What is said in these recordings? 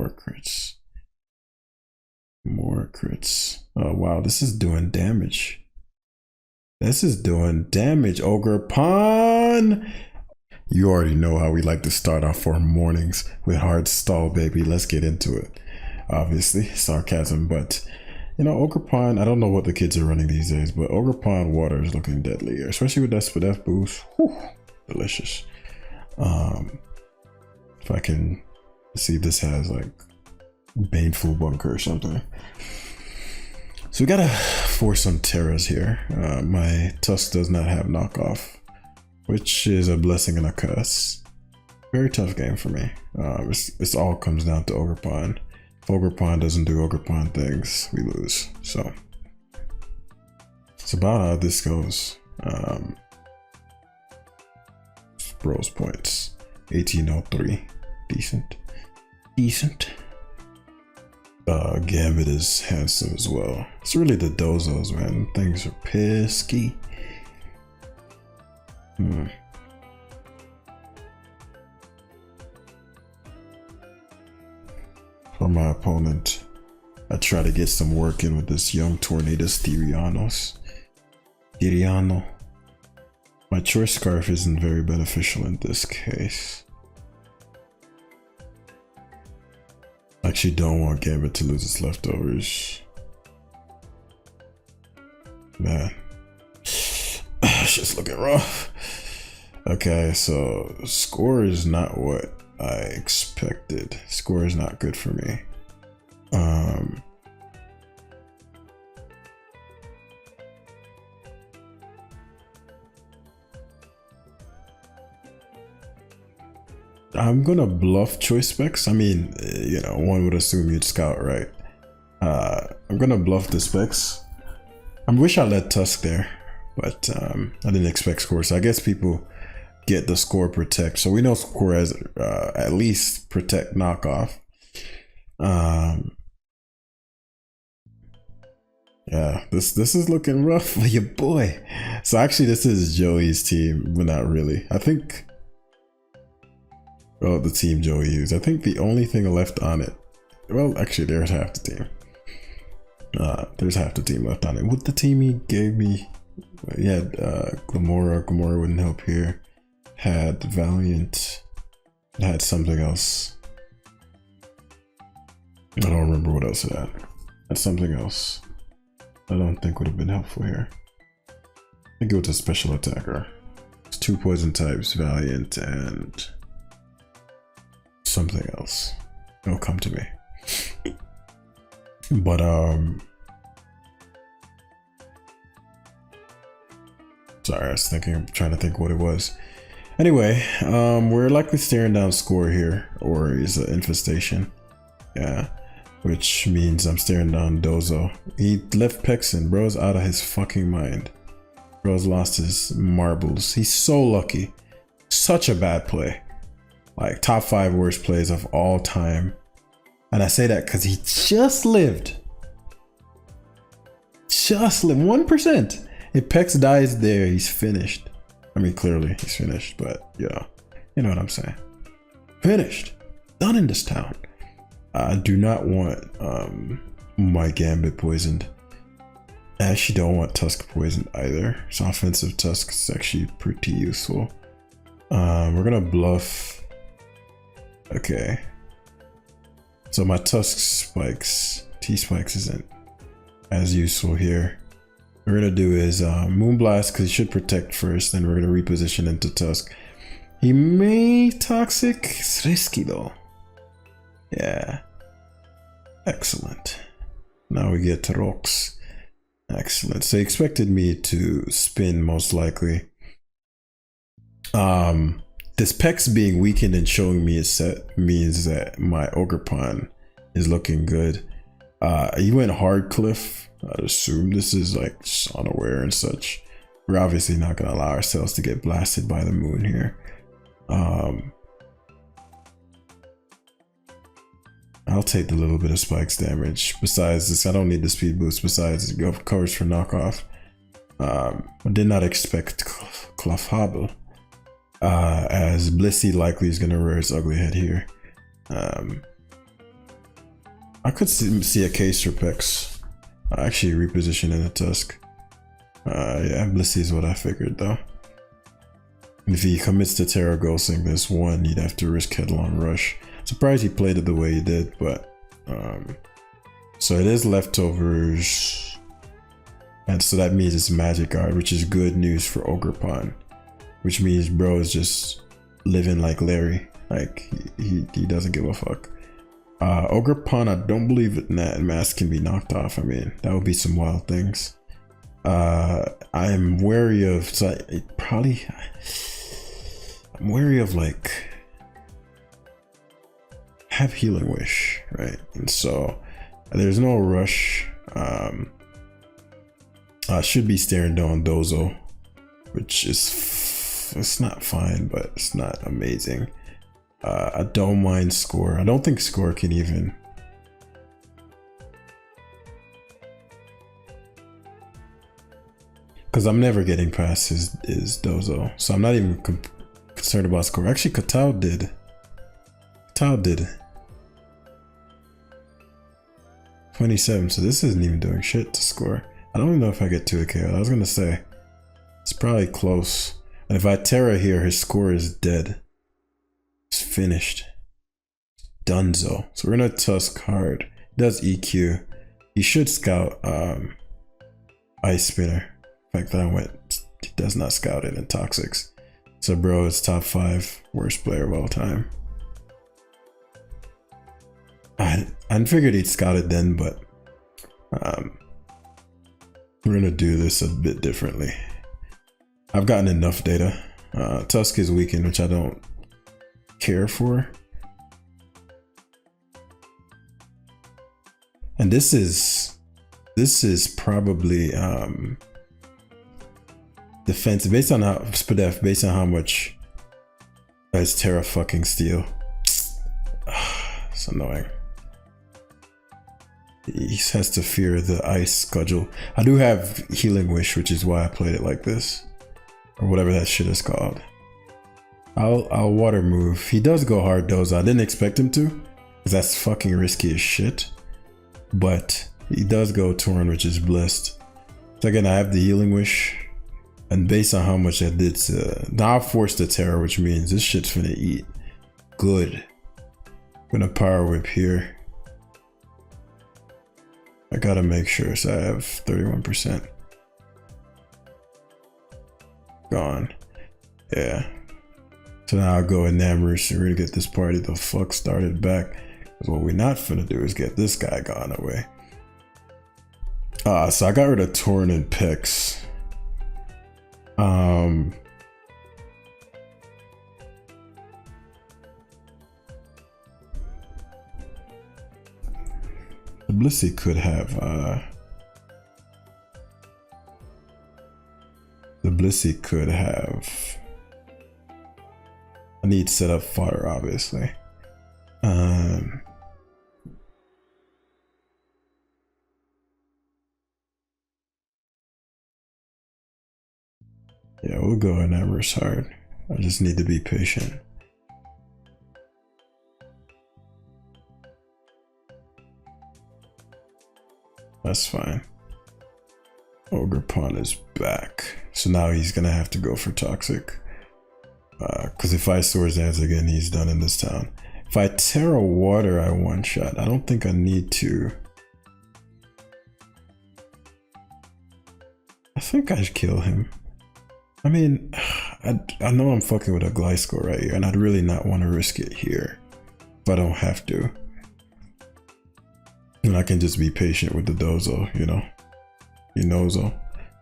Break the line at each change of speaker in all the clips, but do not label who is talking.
more crits. More crits. Oh wow, this is doing damage. This is doing damage, Ogerpon! You already know how we like to start off our mornings with hard stall, baby. Let's get into it. Obviously, sarcasm, but you know, Ogerpon, I don't know what the kids are running these days, but Ogerpon water is looking deadly, especially with that SPDF boost. Whew, delicious. If I can see if this has like Baneful Bunker or something. So we gotta force some Terras here. My Tusk does not have knockoff, which is a blessing and a curse. Very tough game for me. This all comes down to Ogerpon. If Ogerpon doesn't do Ogerpon things, we lose. So it's about how this goes. Bros points. 1803. Decent. Decent. Gambit is handsome as well. It's really the dozos, man. Things are pesky. For my opponent, I try to get some work in with this young Tornadus Tiriano. My choice scarf isn't very beneficial in this case. I actually don't want Gambit to lose its leftovers. Man, it's just looking rough. Okay, so score is not what I expected. Score is not good for me. I'm gonna bluff choice specs. I mean, you know, one would assume you'd scout, right? I'm gonna bluff the specs. I wish I led Tusk there, but I didn't expect score. So I guess people get the score protect. So we know score has at least protect knockoff. Yeah, this is looking rough for your boy. So actually this is Joey's team, but not really. I think, well, the team Joey used. I think the only thing left on it, well, actually there's half the team. There's half the team left on it. With the team he gave me, he had Gamora wouldn't help here. Had Valiant, had something else. I don't remember what else it had. Had something else. I don't think would have been helpful here. I think it was a special attacker. It's 2 poison types, Valiant and something else. It'll come to me. But sorry, I was trying to think what it was. Anyway, we're likely staring down score here, or is an infestation. Yeah, which means I'm staring down Dozo. He left Pexin. Bro's out of his fucking mind. Bro's lost his marbles. He's so lucky. Such a bad play. Like top 5 worst plays of all time. And I say that because he just lived. Just lived 1%. If Pex dies there, he's finished. I mean, clearly he's finished, but yeah, you know what I'm saying. Finished. Done in this town. I do not want my Gambit poisoned. I actually don't want Tusk poisoned either. So offensive Tusk is actually pretty useful. We're gonna bluff. Okay. So my Tusk spikes, T-spikes isn't as useful here. What we're gonna do is Moonblast, because he should protect first, then we're gonna reposition into Tusk. He may Toxic. It's risky though. Yeah. Excellent. Now we get rocks. Excellent. So he expected me to spin most likely. This Pex being weakened and showing me his set means that my Ogerpon is looking good. He went hard cliff. I'd assume this is like unaware and such. We're obviously not going to allow ourselves to get blasted by the moon here. I'll take the little bit of spikes damage. Besides this, I don't need the speed boost. Besides, it covers for knockoff. I did not expect Clefable. As Blissey likely is going to rear its ugly head here. I could see a case for Pex. Actually reposition in a Tusk. Yeah, Blissey is what I figured though. If he commits to Terra Ghosting this one, he'd have to risk Headlong Rush. Surprised he played it the way he did, but so it is leftovers. And so that means it's Magic Guard, which is good news for Ogerpon. Which means bro is just living like Larry. Like he doesn't give a fuck. Ogerpon, I don't believe that mask can be knocked off. I mean, that would be some wild things. I am wary of, so I'm wary of like have Healing Wish, right? And so there's no rush. I should be staring down Dozo, which is it's not fine, but it's not amazing. I don't mind Score. I don't think Score can even. Because I'm never getting past his Dozo. So I'm not even concerned about Score. Actually, Katao did. Katao did. 27. So this isn't even doing shit to Score. I don't even know if I get 2 a KO. I was going to say. It's probably close. And if I Terra here, his Score is dead. It's finished. Dunzo. So we're gonna Tusk hard. Does EQ. He should scout Ice Spinner. In fact, that went. He does not scout it in Toxics. So bro is top 5 worst player of all time. I figured he'd scout it then, but we're gonna do this a bit differently. I've gotten enough data. Tusk is weakened, which I don't care for. And this is probably defensive based on how Spadef, based on how much is Terra fucking Steel. It's annoying. He has to fear the ice schedule. I do have Healing Wish, which is why I played it like this. Or whatever that shit is called. I'll water move. He does go hard Dozo. I didn't expect him to, because that's fucking risky as shit. But he does go Torn, which is blessed. So again, I have the Healing Wish. And based on how much I did to... Now I've forced the Terror, which means this shit's finna eat. Good. I'm gonna Power Whip here. I gotta make sure, so I have 31%. Gone. Yeah. So now I'll go in Namorous and really get this party the fuck started back. Because what we're not finna do is get this guy gone away. So I got rid of Torn and Pex. The Blissey could have I need set up fodder, obviously. Yeah, we'll go in Everest hard. I just need to be patient. That's fine. Ogerpon is back. So now he's gonna have to go for Toxic. Because if I Swords Dance again, he's done in this town. If I Terra Water, I one shot. I don't think I need to. I think I should kill him. I mean, I know I'm fucking with a Gliscor right here, and I'd really not want to risk it here. If I don't have to. And I can just be patient with the Dozo, you know? So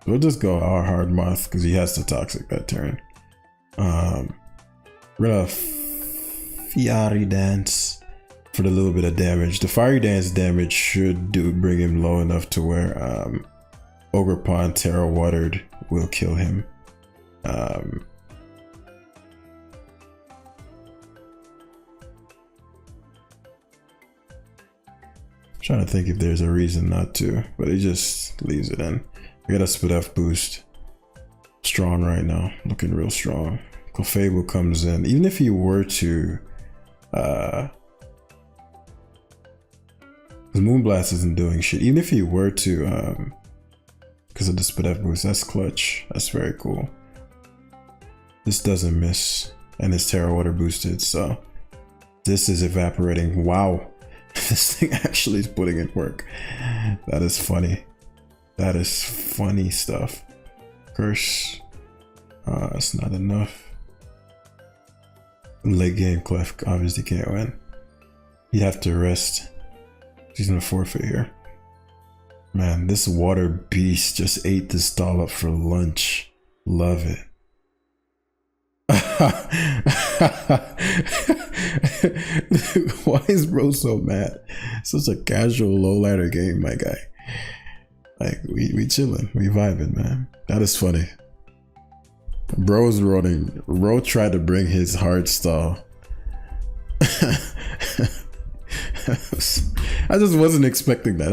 we'll just go our hard Moth, because he has to Toxic that turn. We're gonna Fiery Dance for the little bit of damage. The Fiery Dance damage should bring him low enough to where Ogerpon Terra Watered will kill him. Trying to think if there's a reason not to, but he just leaves it in. I got a Spadef boost. Strong right now, looking real strong. Clefable comes in. Even if he were to Because Moonblast isn't doing shit. Even if he were to, because of the spit F boost, that's clutch. That's very cool. This doesn't miss, and it's Terra Water boosted, so this is evaporating. Wow, this thing actually is putting in work. That is funny. That is funny stuff. Curse. That's not enough. Late game, Clef obviously can't win. He'd have to rest. He's gonna forfeit here. Man, this water beast just ate this doll up for lunch. Love it. Why is bro so mad? Such a casual low ladder game, my guy. Like we chilling, we vibing, man. That is funny. Bro's running. Bro tried to bring his hard stall. I just wasn't expecting that.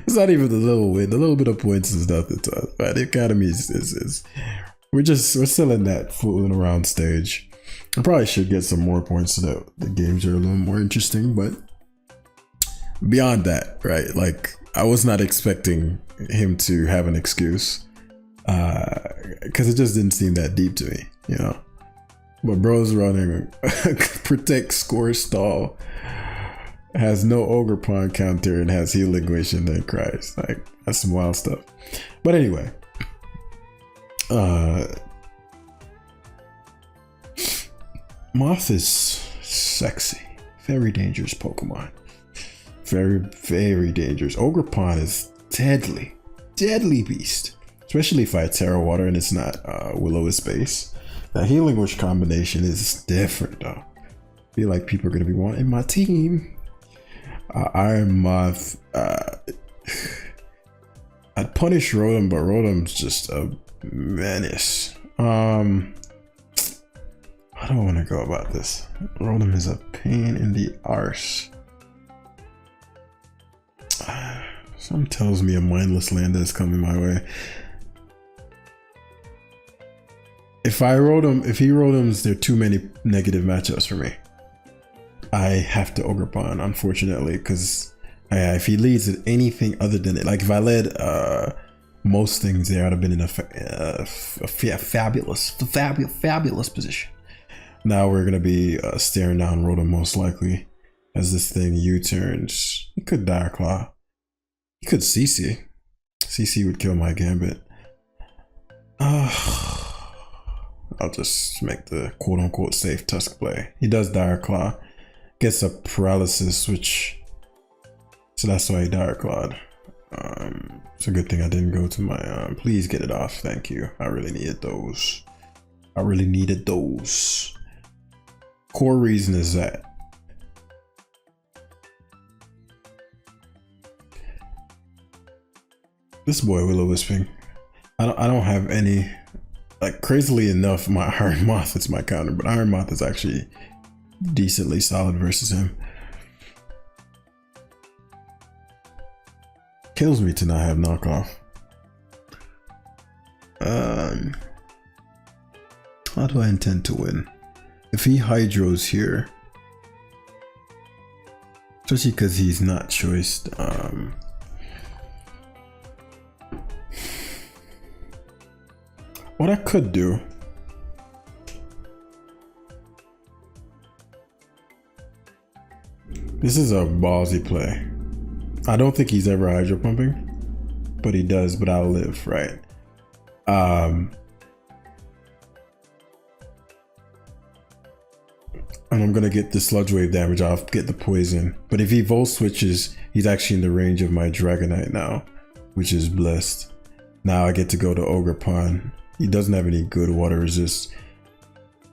It's not even the little win. The little bit of points is nothing to us. Right? The academy is we're still in that fooling around stage. I probably should get some more points so that the games are a little more interesting, but beyond that, right? Like I was not expecting him to have an excuse. Because it just didn't seem that deep to me, you know. But bro's running protect, score, stall, has no Ogerpon counter, and has healing wish and then cries. Like that's some wild stuff. But anyway, Moth is sexy, very dangerous Pokemon, very very dangerous. Ogerpon is deadly beast. Especially if I Terra Water and it's not Will-O-Wisp base. That Healing Wish combination is different though. I feel like people are going to be wanting my team. Ironmoth. I'd punish Rotom, but Rotom's just a menace. How do I want to go about this? Rotom is a pain in the arse. Something tells me a mindless Landa is coming my way. If he Rotoms, there are too many negative matchups for me. I have to Ogerpon, unfortunately, because if he leads at anything other than it, like if I led most things there, I'd have been in a fabulous position. Now we're gonna be staring down Rotom most likely as this thing U-turns. He could Dire Claw. He could CC. CC would kill my Gambit. I'll just make the quote-unquote safe Tusk play. He does Dire Claw, gets a paralysis, so that's why he Dire Clawed. It's a good thing I didn't go to my please get it off, thank you. I really needed those. Core reason is that this boy Will-O-Wisping, I don't have any. Like crazily enough, my Ironmoth is my counter, but Ironmoth is actually decently solid versus him. Kills me to not have knockoff. How do I intend to win? If he Hydros here, especially because he's not choiced, what I could do, this is a ballsy play. I don't think he's ever hydro pumping, but he does, but I'll live, right? And I'm gonna get the sludge wave damage, I'll get the poison. But if he volt switches, he's actually in the range of my Dragonite now, which is blessed. Now I get to go to Ogerpon. He doesn't have any good water resist.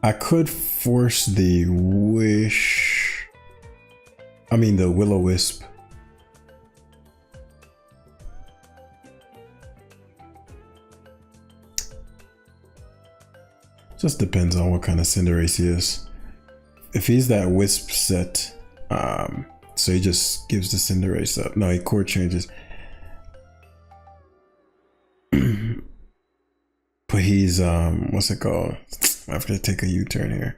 I could force the wish. I mean the Will-O-Wisp. Just depends on what kind of Cinderace he is. If he's that Wisp set, so he just gives the Cinderace up. No, he core changes. But he's what's it called? I have to take a U-turn here.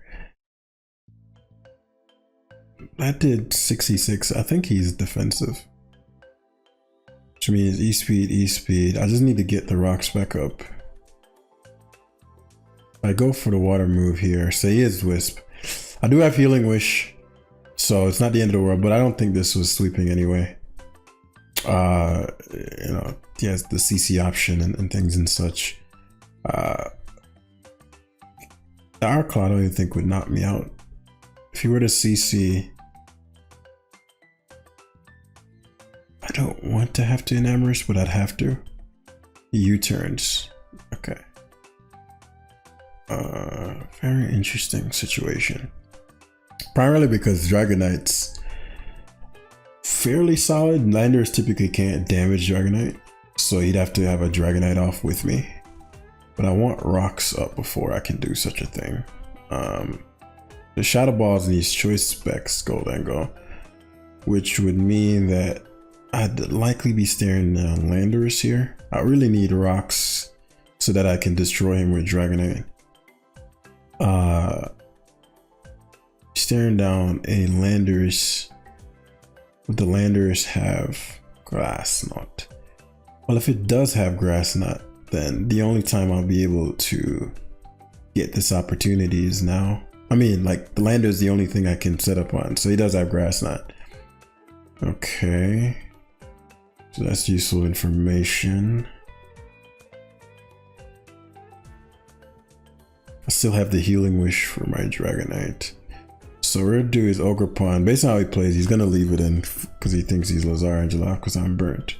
That did 66. I think he's defensive. which means E speed. I just need to get the rocks back up. I go for the water move here. Say is Wisp. I do have Healing Wish, so it's not the end of the world, but I don't think this was sweeping anyway. You know, he has the CC option and things and such. The Arc Claw I don't even think would knock me out. If he were to CC, I don't want to have to Enamorous, but I'd have to. U-turns. Okay. Very interesting situation. Primarily because Dragonite's fairly solid. Landers typically can't damage Dragonite, so he'd have to have a Dragonite off with me. But I want rocks up before I can do such a thing. The Shadow Balls needs choice specs Goldango, which would mean that I'd likely be staring down Landorus here. I really need rocks so that I can destroy him with Dragonite. Staring down a Landorus. Would the Landorus have Grass Knot? Well, if it does have Grass Knot, then the only time I'll be able to get this opportunity is now. I mean, like, the Lander is the only thing I can set up on, so he does have Grass Knot. Okay. So that's useful information. I still have the Healing Wish for my Dragonite. So what we're gonna do is Ogerpon. Based on how he plays, he's gonna leave it in because he thinks he's Lazar Angela because I'm burnt.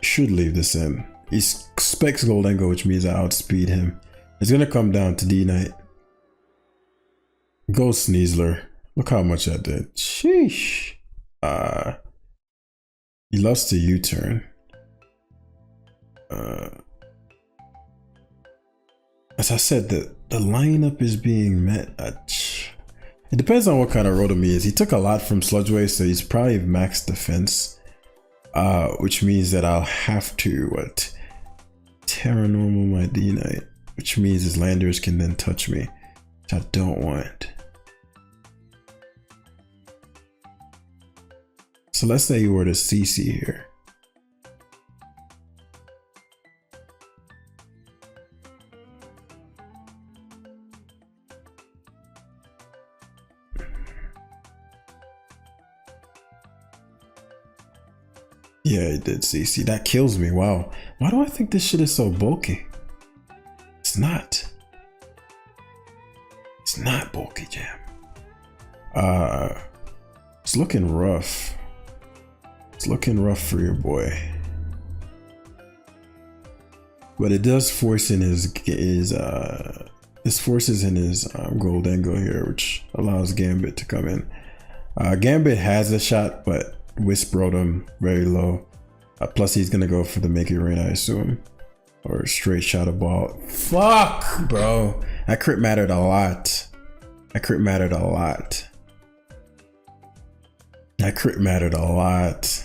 Should leave this in. He specs Goldango, which means I outspeed him. It's gonna come down to D-Knight. Go Sneasler. Look how much I did. Sheesh. He loves to U-turn. As I said, the lineup is being met. It depends on what kind of Rotom he is. He took a lot from Sludge Wave, so he's probably max defense. Which means that I'll have to, Terra Normal my D-Knight. Which means his Landers can then touch me, which I don't want. So let's say you were to CC here. Yeah, it did CC. That kills me. Wow. Why do I think this shit is so bulky? It's not. It's not bulky, Jam. It's looking rough. It's looking rough for your boy. But it does force in this forces in his Goldango here, which allows Gambit to come in. Gambit has a shot, but Wisp rode him very low. Plus he's gonna go for the Make It Rain, I assume. Or straight Shadow Ball. Fuck, bro. That crit mattered a lot. That crit mattered a lot. That crit mattered a lot.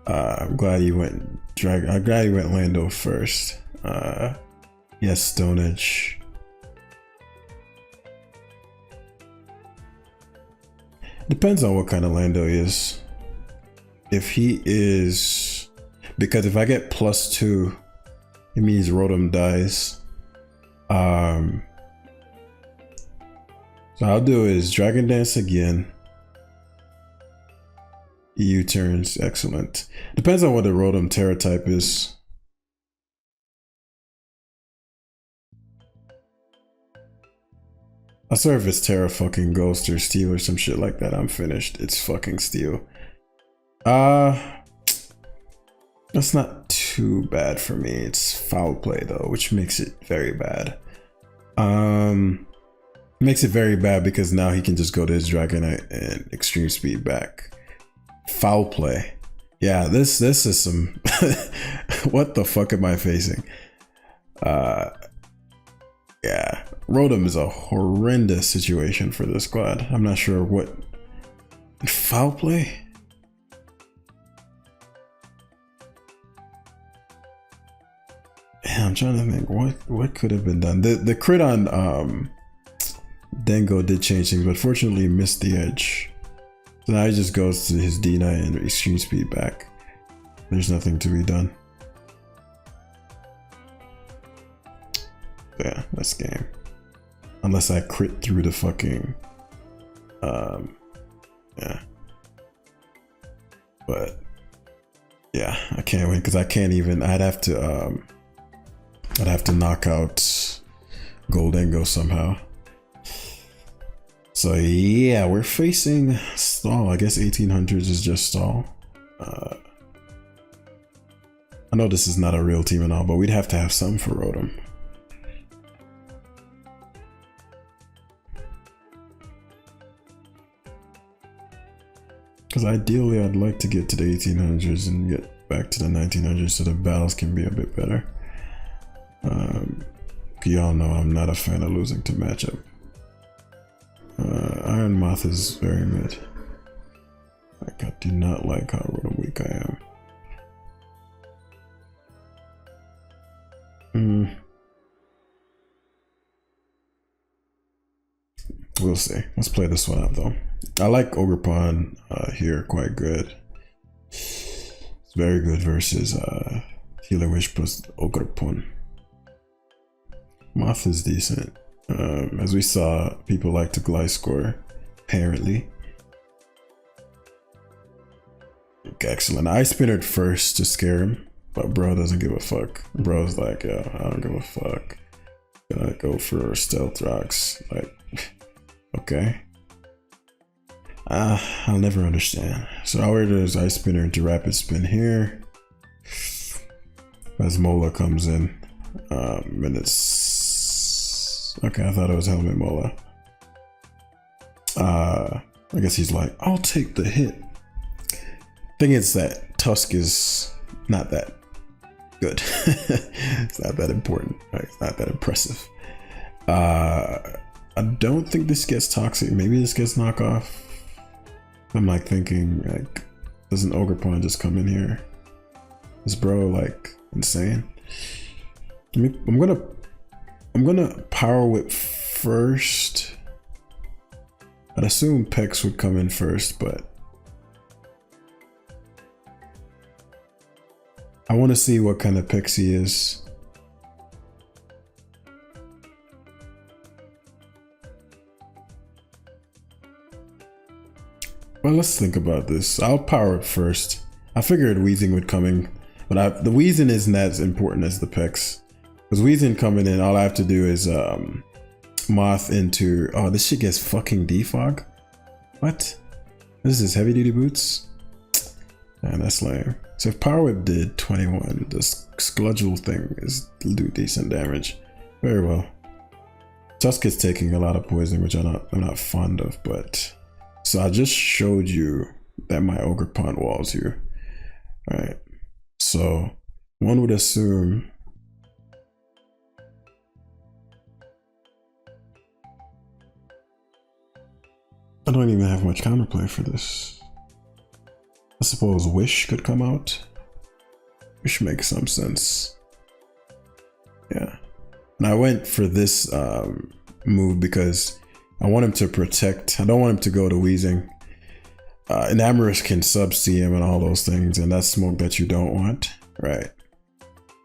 I'm glad he went I'm glad he went Lando first. Yes, Stone Edge. Depends on what kind of Lando he is. If he is, because if I get +2, it means Rotom dies. So I'll do is Dragon Dance again. U-turns, excellent. Depends on what the Rotom Terra type is. I swear if it's Terra fucking Ghost or Steel or some shit like that, I'm finished. It's fucking Steel. That's not too bad for me. It's foul play though, which makes it very bad. Makes it very bad because now he can just go to his Dragonite and extreme speed back. Foul play. Yeah, this is some what the fuck am I facing? Yeah, Rotom is a horrendous situation for this squad. I'm not sure what foul play. Yeah, I'm trying to think what could have been done. The crit on Dengo did change things, but fortunately missed the edge. So now he just goes to his D9 and extreme speed back. There's nothing to be done. Yeah, that's game. Unless I crit through the fucking yeah. But yeah, I can't win because I can't even. I'd have to knock out Goldengo somehow. So yeah, we're facing stall. I guess 1800s is just stall. I know this is not a real team and all, but we'd have to have some for Rotom. Because ideally I'd like to get to the 1800s and get back to the 1900s so the battles can be a bit better. Y'all know I'm not a fan of losing to matchup. Mrjamvad is very mid. Like, I do not like how Rotom weak I am. We'll see. Let's play this one out though. I like Ogerpon here quite good. It's very good versus Healer Wish plus Ogrepon. Moth is decent. As we saw, people like to Gliscor, apparently. Excellent. I spinnered first to scare him, but bro doesn't give a fuck. Bro's like, yo, I don't give a fuck. Gonna go for Stealth Rocks. Like, okay. I'll never understand. So I ordered his Ice Spinner into Rapid Spin here. As Mola comes in. And it's... Okay, I thought it was Helmet Mola. I guess he's like, I'll take the hit. Thing is that Tusk is not that good. It's not that important, right? It's not that impressive. I don't think this gets Toxic. Maybe this gets Knockoff. I'm like thinking, like, doesn't Ogerpon just come in here? Is bro like insane? I'm gonna Power Whip first. I'd assume Pex would come in first, but I want to see what kind of Pex he is. Well, let's think about this. I'll Power Up first. I figured Weezing would come in, but the Weezing isn't as important as the Pex. Because Weezing coming in, all I have to do is Moth into... Oh, this shit gets fucking defog? What? This is heavy duty boots? Man, that's lame. So if Power Whip did 21, the Skludgel thing do decent damage. Very well. Tusk is taking a lot of poison, which I'm not fond of, but... So I just showed you that my Ogerpon walls you. Alright. So one would assume I don't even have much counterplay for this. I suppose Wish could come out. Wish makes some sense. Yeah. And I went for this move because I want him to protect. I don't want him to go to Weezing. And Amorous can sub-C him and all those things, and that's smoke that you don't want, right?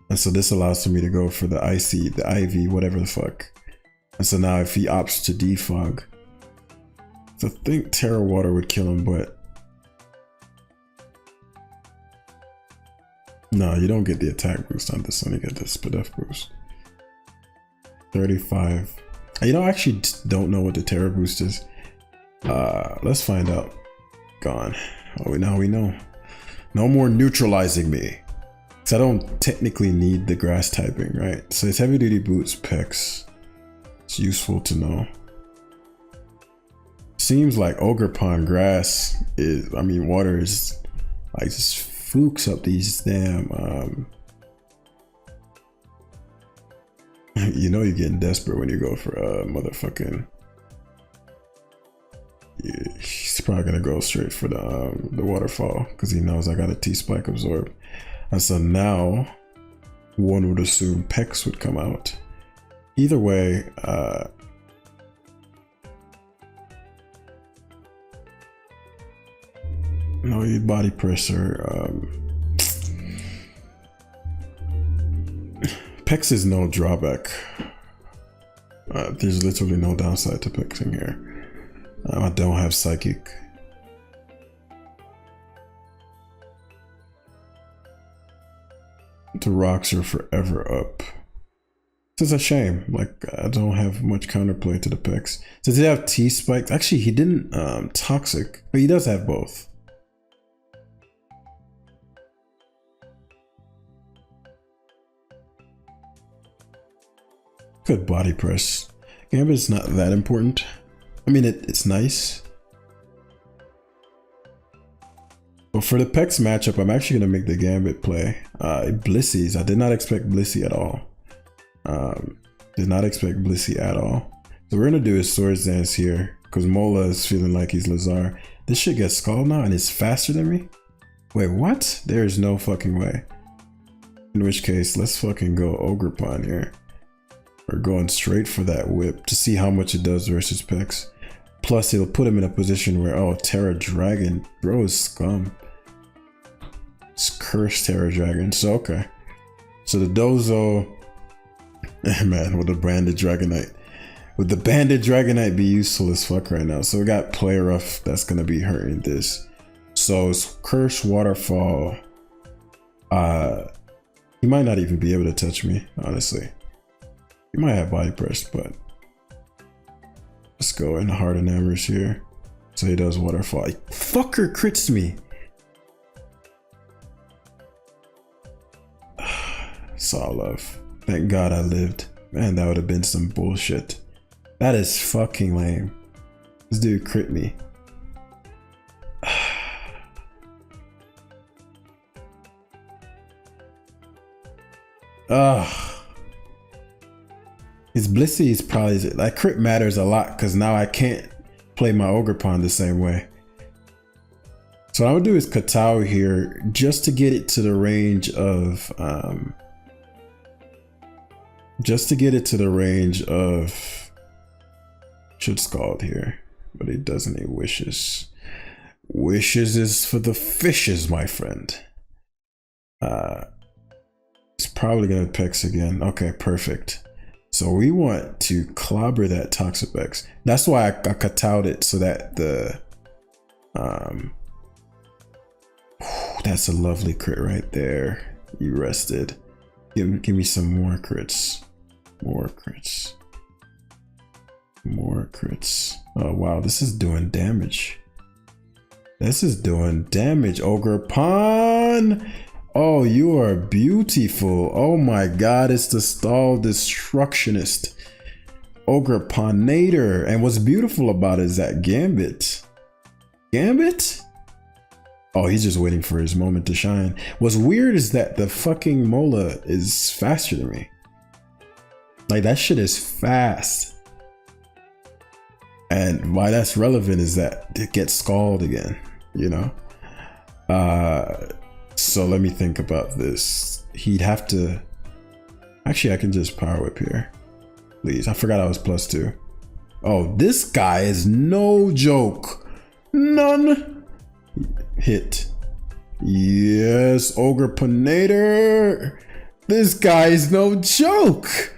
And so this allows for me to go for the Icy, the Ivy, whatever the fuck. And so now if he opts to defog, so I think Terra Water would kill him, but no, you don't get the attack boost on this one. You get the Spadef boost. 35. You know, I actually don't know what the Terra boost is. Let's find out. Gone. Oh, now we know. No more neutralizing me. So I don't technically need the grass typing, right? So it's heavy duty boots, Pex. It's useful to know. Seems like Ogerpon grass is, I mean, water is like just flukes up these damn, you know you're getting desperate when you go for a motherfucking... Yeah, he's probably gonna go straight for the waterfall because he knows I got a T-Spike absorb. And so now one would assume Pex would come out. Either way, No, you body presser. Pex is no drawback. There's literally no downside to Pexing here. I don't have psychic. The rocks are forever up. It's a shame. Like, I don't have much counterplay to the Pex. Does he have T spikes? Actually, he didn't toxic, but he does have both. Good body press. Gambit's not that important. I mean, it's nice. But for the Pex matchup, I'm actually going to make the Gambit play. Blissy's. I did not expect Blissey at all. Did not expect Blissey at all. So we're going to do his Swords Dance here. Because Mola is feeling like he's Lazar. This shit gets Scald now and it's faster than me? Wait, what? There is no fucking way. In which case, let's fucking go Ogerpon here. We're going straight for that whip to see how much it does versus Pex. Plus, it'll put him in a position where, oh, Terra Dragon. Bro is scum. It's cursed Terra Dragon. So, okay. So the Dozo, man, with the Banded Dragonite. Would the Banded Dragonite be useful as fuck right now? So we got Play Rough that's going to be hurting this. So it's Curse Waterfall. He might not even be able to touch me, honestly. He might have body press, but let's go in the Heart and Hammers here. So he does Waterfall. Fucker crits me. Saw love. Thank God I lived. Man, that would have been some bullshit. That is fucking lame. This dude crit me. His Blissey is probably, like, crit matters a lot because now I can't play my Ogerpon the same way. So what I would do is Katao here just to get it to the range of should Scald here, but he doesn't need Wishes. Wishes is for the fishes, my friend. It's probably gonna Pex again. Okay, perfect. So we want to clobber that Toxapex. That's why I Katao'd it so that the that's a lovely crit right there. You rested. Give me some more crits. More crits. More crits. Oh wow, this is doing damage. This is doing damage, Ogerpon. Oh, you are beautiful. Oh my god, it's the Stall Destructionist. Ogreponator. And what's beautiful about it is that Gambit. Gambit? Oh, he's just waiting for his moment to shine. What's weird is that the fucking Mola is faster than me. Like, that shit is fast. And why that's relevant is that it gets Scald again, you know? So let me think about this. He'd have to... Actually, I can just Power Whip here. Please, I forgot I was +2. Oh, this guy is no joke. None. Hit. Yes, Ogreponator. This guy is no joke.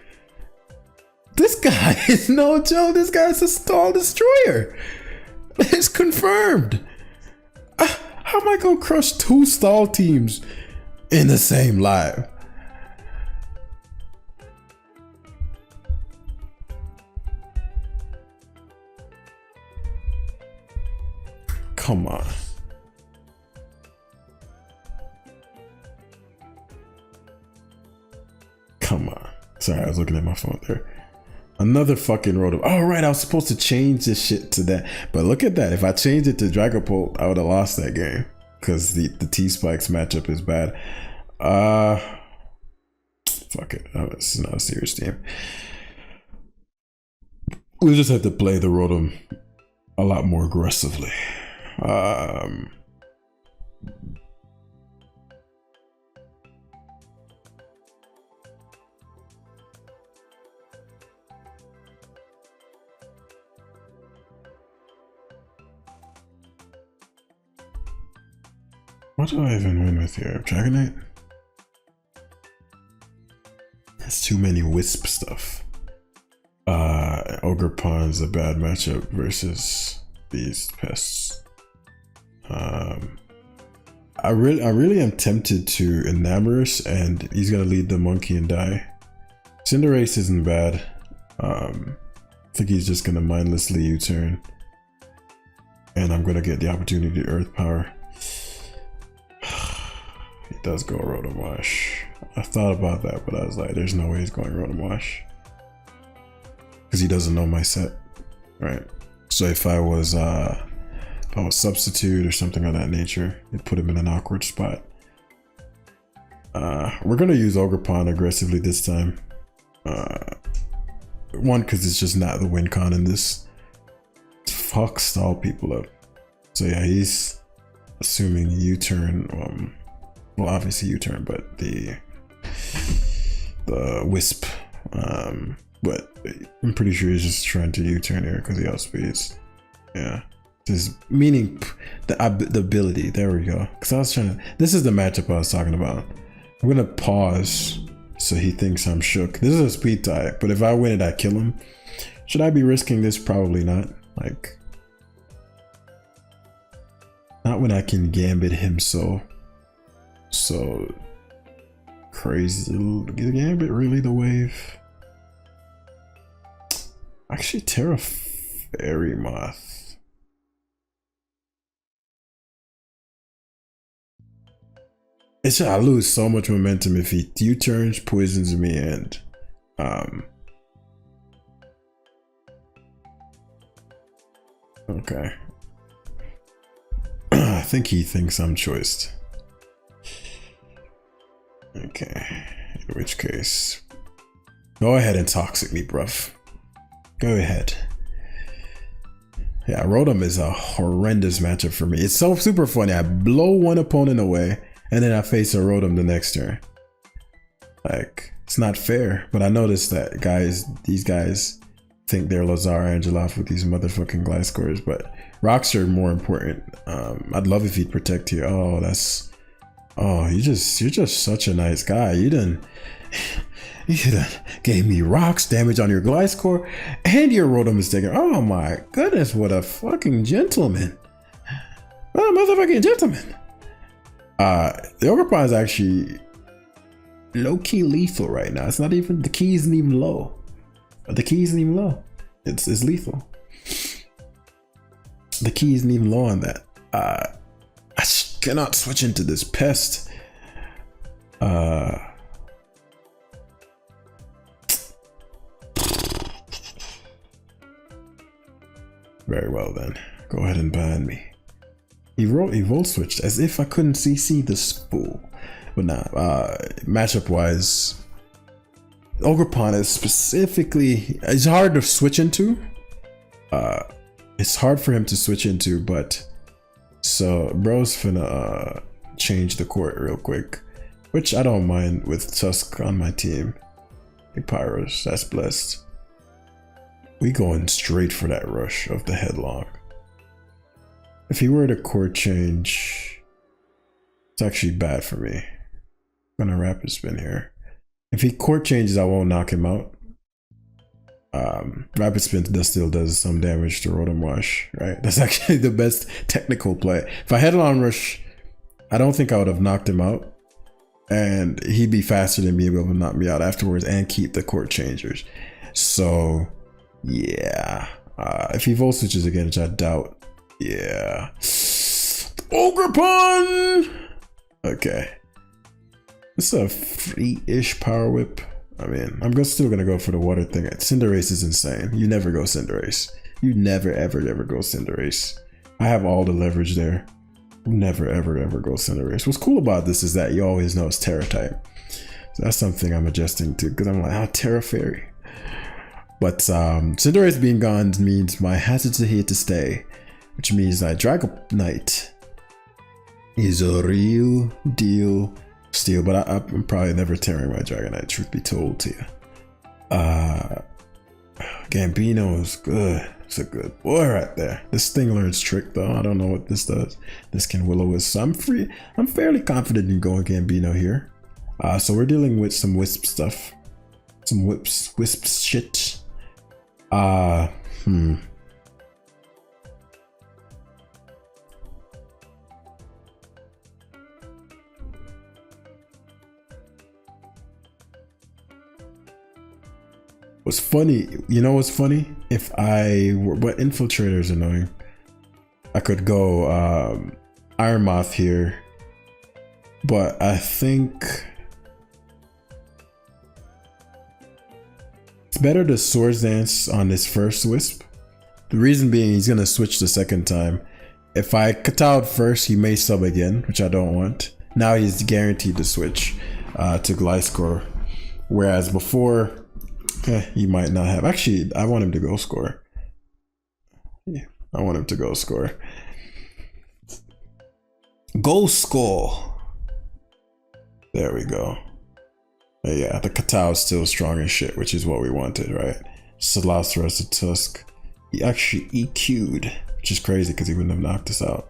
This guy is no joke. This guy is a Stall Destroyer. It's confirmed. How am I gonna crush 2 stall teams in the same live? Come on. Come on. Sorry, I was looking at my phone there. Another fucking road. Oh, right, I was supposed to change this shit to that. But look at that. If I changed it to Dragapult, I would have lost that game. Because the T-Spikes matchup is bad. Fuck it. This is not a serious team. We just have to play the Rotom a lot more aggressively. What do I even win with here? Dragonite? That's too many wisp stuff. Ogerpon is a bad matchup versus these pests. I really am tempted to Enamorous, and he's gonna lead the monkey and die. Cinderace isn't bad. I think he's just gonna mindlessly U-turn, and I'm gonna get the opportunity to Earth Power. He does go Rotom Wash. I thought about that, but I was like, there's no way he's going Rotom Wash because he doesn't know my set, right? So if I was Substitute or something of that nature, it put him in an awkward spot. We're gonna use Ogerpon aggressively this time. One, because it's just not the win con in this. Fuck stall people up. So yeah, he's assuming U-turn. Well, obviously U-turn, but the Wisp. But I'm pretty sure he's just trying to U-turn here because he outspeeds. Yeah. Just meaning the ability. There we go. Because I was trying to. This is the matchup I was talking about. I'm gonna pause so he thinks I'm shook. This is a speed tie, but if I win it, I kill him. Should I be risking this? Probably not. Like, not when I can gambit him so crazy. Is gambit really the wave? Actually, Terra Fairy Moth. It's just, I lose so much momentum if he U-turns, poisons me, and okay. I think he thinks I'm choiced. Okay, in which case, go ahead and toxic me, bruv. Go ahead. Yeah, Rotom is a horrendous matchup for me. It's so super funny. I blow one opponent away, and then I face a Rotom the next turn. Like, it's not fair, but I noticed that these guys think they're Lazar Angeloff with these motherfucking Gliscors, but rocks are more important. I'd love if he'd protect here. Oh, you're just such a nice guy. You done gave me rocks damage on your Gliscor, and your Rotom is taken. Oh my goodness, what a fucking gentleman. What a motherfucking gentleman. The Ogerpon is actually low-key lethal right now. It's not even, the key isn't even low. The key isn't even low. It's lethal. The key isn't even low on that. I cannot switch into this pest. Very well then. Go ahead and ban me. He volt switched as if I couldn't CC this fool. But nah, matchup wise, Ogerpon is specifically, it's hard to switch into. It's hard for him to switch into, but so bro's finna change the court real quick, which I don't mind with Tusk on my team. Hey Pyros, that's blessed. We going straight for that rush of the headlong. If he were to court change, it's actually bad for me. I'm gonna rapid spin here. If he court changes, I won't knock him out. Rapid spin still does some damage to Rotom Wash, right? That's actually the best technical play. If I headlong rush, I don't think I would have knocked him out, and he'd be faster than me, able to knock me out afterwards and keep the court changers. So yeah, if he volt switches again, which I doubt. Yeah. Ogrepon! Okay. This is a free-ish power whip. I mean, I'm still gonna go for the water thing. Cinderace is insane. You never go Cinderace. You never, ever go Cinderace. I have all the leverage there. Never, ever go Cinderace. What's cool about this is that you always know it's Terra type. So that's something I'm adjusting to, because I'm like, oh, Terra Fairy. But Cinderace being gone means my hazards are here to stay. Which means that Dragonite is a real deal steal, but I'm probably never tearing my Dragonite, truth be told to you. Gambino is good. It's a good boy right there. This thing learns trick though. I don't know what this does. This can will-o-wisp. So I'm fairly confident in going Gambino here. So we're dealing with some wisp stuff. Some wisp shit. What's funny, you know what's funny? If I were, but Infiltrator is annoying. I could go Mrjamvad here, but I think it's better to Swords Dance on this first wisp. The reason being he's gonna switch the second time. If I cut out first, he may sub again, which I don't want. Now he's guaranteed to switch to Gliscor, whereas before, he might not have. Actually, I want him to go score. Yeah, I want him to go score. Go score. There we go. Yeah, the Katao is still strong as shit, which is what we wanted, right? Salasaurus the Tusk. He actually EQ'd, which is crazy because he wouldn't have knocked us out.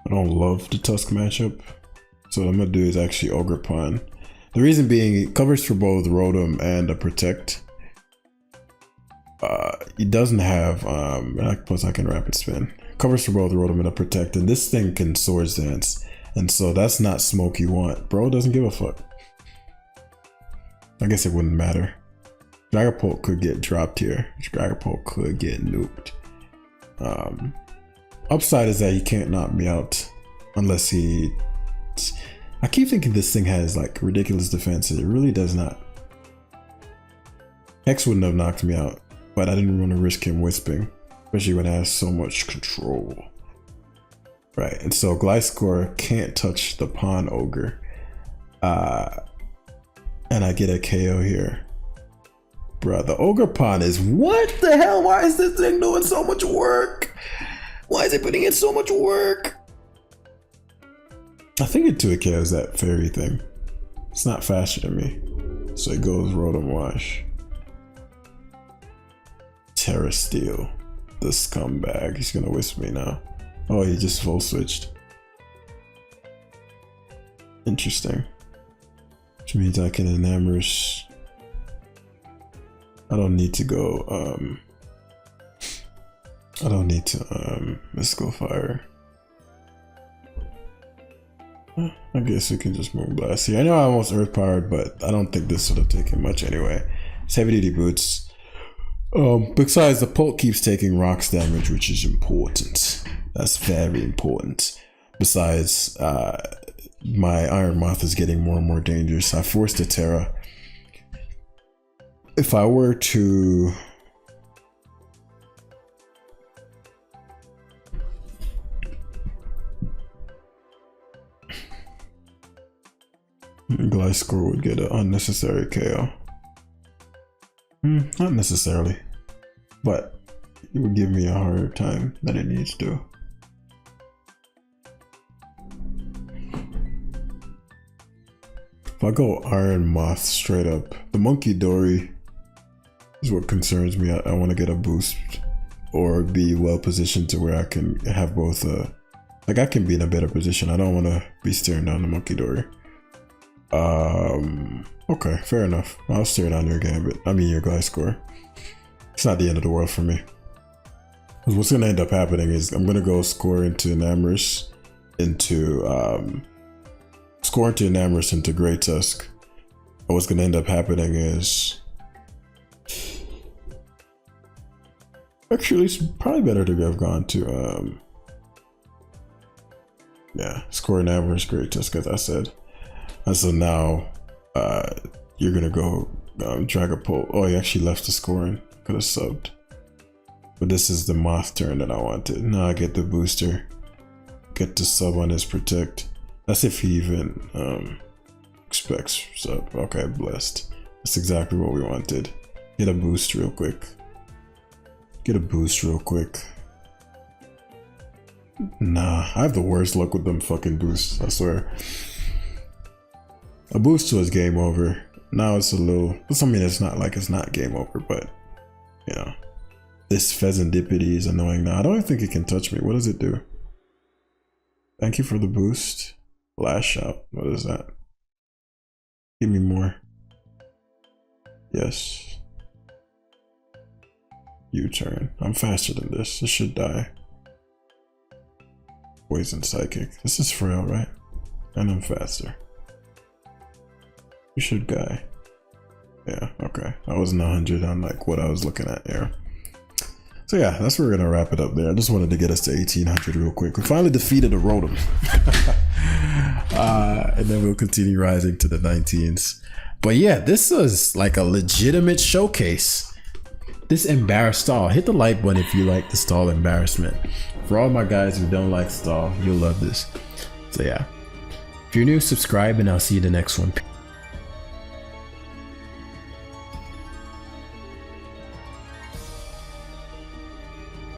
I don't love the Tusk matchup, so what I'm gonna do is actually Ogrepon. The reason being, it covers for both Rotom and a Protect. He doesn't have, plus I can Rapid Spin. Covers for both Rotom and a Protect, and this thing can Swords Dance, and so that's not smoke you want. Bro doesn't give a fuck. I guess it wouldn't matter. Dragapult could get dropped here. Dragapult could get nuked. Upside is that he can't knock me out unless he... I keep thinking this thing has like ridiculous defense. It really does not. Hex wouldn't have knocked me out, but I didn't want to risk him wisping, especially when it has so much control. Right, and so Gliscor can't touch the Pawn Ogre. And I get a KO here. Bruh, the Ogerpon is... What the hell? Why is this thing doing so much work? Why is it putting in so much work? I think it 2 KOs that fairy thing. It's not faster than me. So it goes Rotom Wash. Terra Steel. The scumbag. He's gonna wisp me now. Oh, he just full switched. Interesting. Which means I can Enamorous. I don't need to go, I don't need to, Mystical Fire. I guess we can just move Blast here. I know I almost Earth Powered, but I don't think this would have taken much anyway. It's heavy duty boots. Besides, the Pult keeps taking rocks damage, which is important. That's very important. Besides, my Mrjamvad is getting more and more dangerous. I forced a Terra. If I were to... Gliscor would get an unnecessary KO. Not necessarily, but it would give me a harder time than it needs to. If I go Mrjamvad straight up, the Monkey Dory is what concerns me. I want to get a boost or be well positioned to where I can have both. Like I can be in a better position. I don't want to be staring down the Monkey Dory. Okay, fair enough. I'll stare down your Gambit. I mean your Gliscor. It's not the end of the world for me. What's gonna end up happening is I'm gonna go score into Enamorous into into Grey Tusk. And what's gonna end up happening is actually it's probably better to have gone to yeah, score Enamorous Grey Tusk as I said. And so now you're gonna go Dragapult. Oh, he actually left the scoring. Could have subbed. But this is the Moth turn that I wanted. Now I get the booster. Get the sub on his Protect. That's if he even expects sub. Okay, blessed. That's exactly what we wanted. Get a boost real quick. Get a boost real quick. Nah, I have the worst luck with them fucking boosts, I swear. A boost was game over. Now it's a little, I mean, it's not like it's not game over, but you know, this pheasantipity is annoying now. I don't think it can touch me. What does it do? Thank you for the boost. Lash out. What is that? Give me more. Yes. U-turn. I'm faster than this. This should die. Poison psychic. This is frail, right? And I'm faster. You should die. Yeah, okay. I wasn't 100 on like what I was looking at here. So yeah, that's where we're gonna wrap it up there. I just wanted to get us to 1800 real quick. We finally defeated a Rotom. And then we'll continue rising to the 19s. But yeah, this was like a legitimate showcase. This embarrassed stall. Hit the like button if you like the stall embarrassment. For all my guys who don't like stall, you'll love this. So yeah. If you're new, subscribe and I'll see you in the next one.